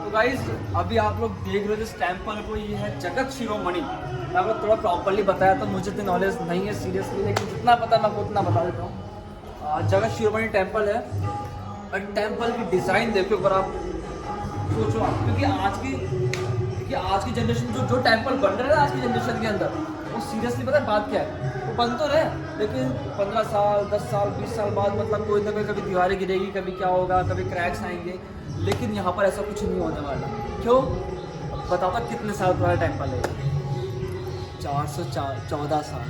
तो गाइज अभी आप लोग देख रहे हो जिस टेम्पल को, ये है जगत शिरोमणि। मैं आपको थोड़ा प्रॉपरली बताया तो मुझे तो नॉलेज नहीं है सीरियसली, लेकिन जितना पता है मैं आपको उतना बता देता हूँ। जगत शिरोमणि टेम्पल है और टेम्पल की डिज़ाइन देखो अगर आप सोचो आप, क्योंकि आज की जनरेशन जो टेम्पल बन रहे हैं आज की जनरेशन के अंदर, वो सीरियसली पता है बात क्या है, वो बन तो रहे लेकिन 15 साल 10 साल 20 साल बाद मतलब कोई ना कोई कभी दीवारें गिरेगी, कभी क्या होगा, कभी क्रैक्स आएंगे। लेकिन यहाँ पर ऐसा कुछ नहीं होने वाला। क्यों बताता, कितने साल पुराना टेम्पल है, 414 साल।